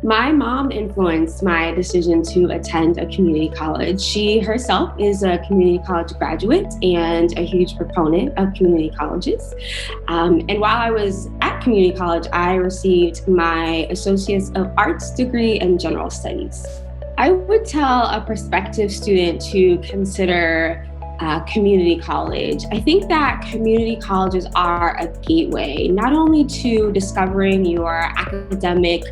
My mom influenced my decision to attend a community college. She herself is a community college graduate and a huge proponent of community colleges. And while I was at community college, I received my Associates of Arts degree in General Studies. I would tell a prospective student to consider community college. I think that community colleges are a gateway, not only to discovering your academic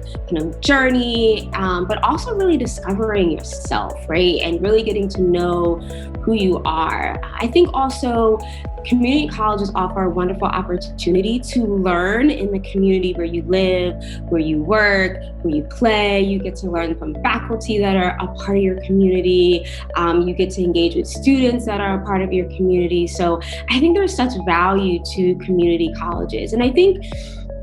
journey, but also really discovering yourself, right? And really getting to know who you are. I think also community colleges offer a wonderful opportunity to learn in the community where you live, where you work, where you play. You get to learn from faculty that are a part of your community. You get to engage with students that are a part of your community. So I think there's such value to community colleges. And I think,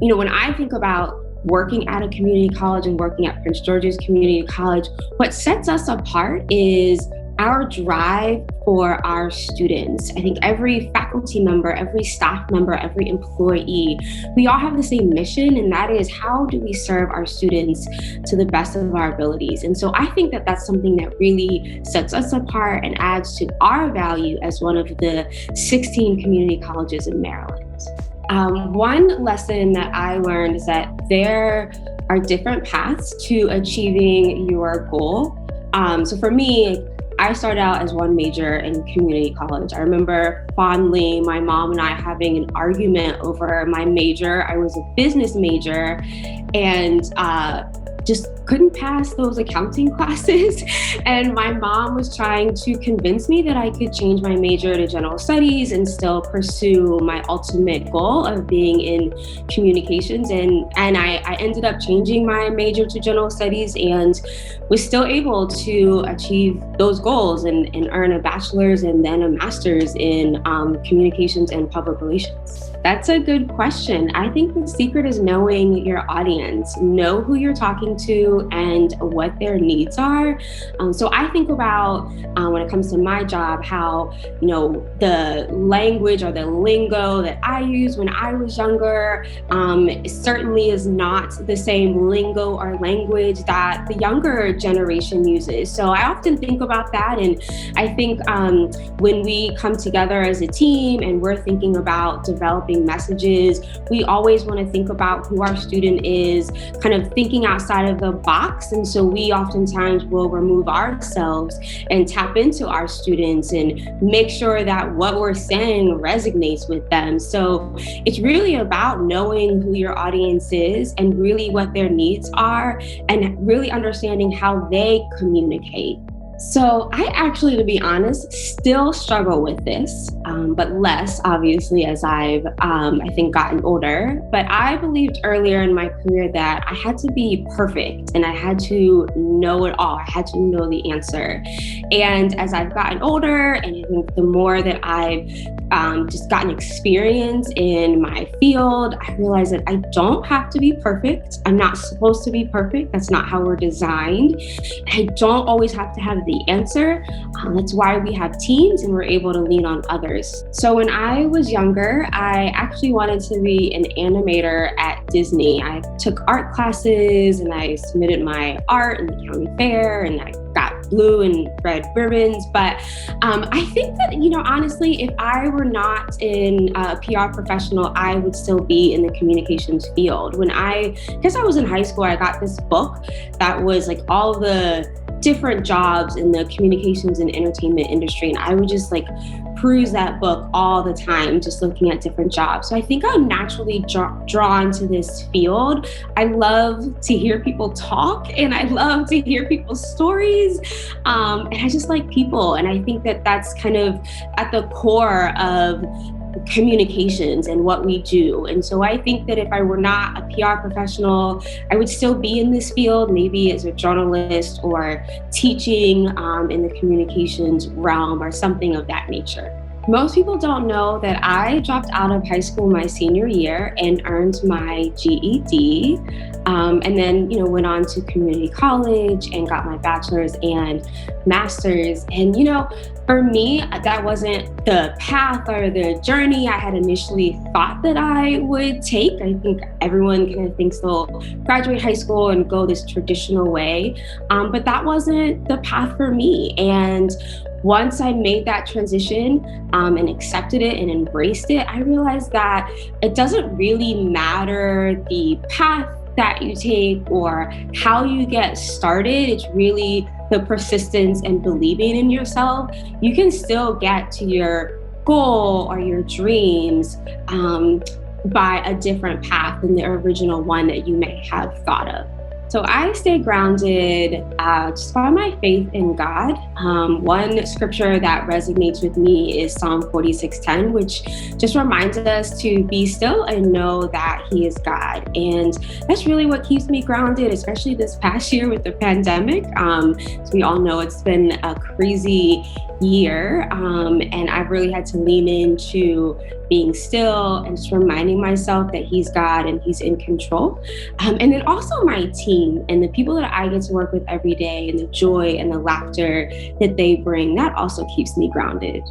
when I think about working at a community college and working at Prince George's Community College, what sets us apart is our drive for our students. I think every faculty member, every staff member, every employee, we all have the same mission, and that is, how do we serve our students to the best of our abilities? And so I think that that's something that really sets us apart and adds to our value as one of the 16 community colleges in Maryland. One lesson that I learned is that there are different paths to achieving your goal. So for me, I started out as one major in community college. I remember fondly my mom and I having an argument over my major. I was a business major and just couldn't pass those accounting classes. And my mom was trying to convince me that I could change my major to general studies and still pursue my ultimate goal of being in communications. And I ended up changing my major to general studies and was still able to achieve those goals and earn a bachelor's and then a master's in communications and public relations. That's a good question. I think the secret is knowing your audience, know who you're talking to and what their needs are. So I think about when it comes to my job, how, the language or the lingo that I used when I was younger certainly is not the same lingo or language that the younger generation uses. So I often think about that. And I think when we come together as a team and we're thinking about developing messages, we always want to think about who our student is, kind of thinking outside of the box. And so we oftentimes will remove ourselves and tap into our students and make sure that what we're saying resonates with them. So it's really about knowing who your audience is and really what their needs are and really understanding how they communicate. So I actually, to be honest, still struggle with this, but less obviously as I've, I think, gotten older. But I believed earlier in my career that I had to be perfect and I had to know it all. I had to know the answer. And as I've gotten older, and I think the more that I've just gotten experience in my field, I realized that I don't have to be perfect. I'm not supposed to be perfect. That's not how we're designed. I don't always have to have the answer. That's why we have teams and we're able to lean on others. So when I was younger, I actually wanted to be an animator at Disney. I took art classes and I submitted my art in the county fair and I got blue and red ribbons. But I think that, honestly, if I were not in a PR professional, I would still be in the communications field. When I was in high school, I got this book that was like all the different jobs in the communications and entertainment industry. And I would just peruse that book all the time, just looking at different jobs. So I think I'm naturally drawn to this field. I love to hear people talk and I love to hear people's stories. And I just like people. And I think that that's kind of at the core of communications and what we do. And so I think that if I were not a PR professional, I would still be in this field, maybe as a journalist or teaching in the communications realm or something of that nature. Most people don't know that I dropped out of high school my senior year and earned my GED, and then went on to community college and got my bachelor's and master's. And for me, that wasn't the path or the journey I had initially thought that I would take. I think everyone kind of thinks they'll graduate high school and go this traditional way, but that wasn't the path for me. And once I made that transition and accepted it and embraced it, I realized that it doesn't really matter the path that you take or how you get started. It's really the persistence and believing in yourself. You can still get to your goal or your dreams by a different path than the original one that you may have thought of. So I stay grounded just by my faith in God. One scripture that resonates with me is Psalm 46:10, which just reminds us to be still and know that He is God. And that's really what keeps me grounded, especially this past year with the pandemic. As we all know, it's been a crazy year, and I've really had to lean into being still and just reminding myself that He's God and He's in control. And then also my team and the people that I get to work with every day and the joy and the laughter that they bring, that also keeps me grounded.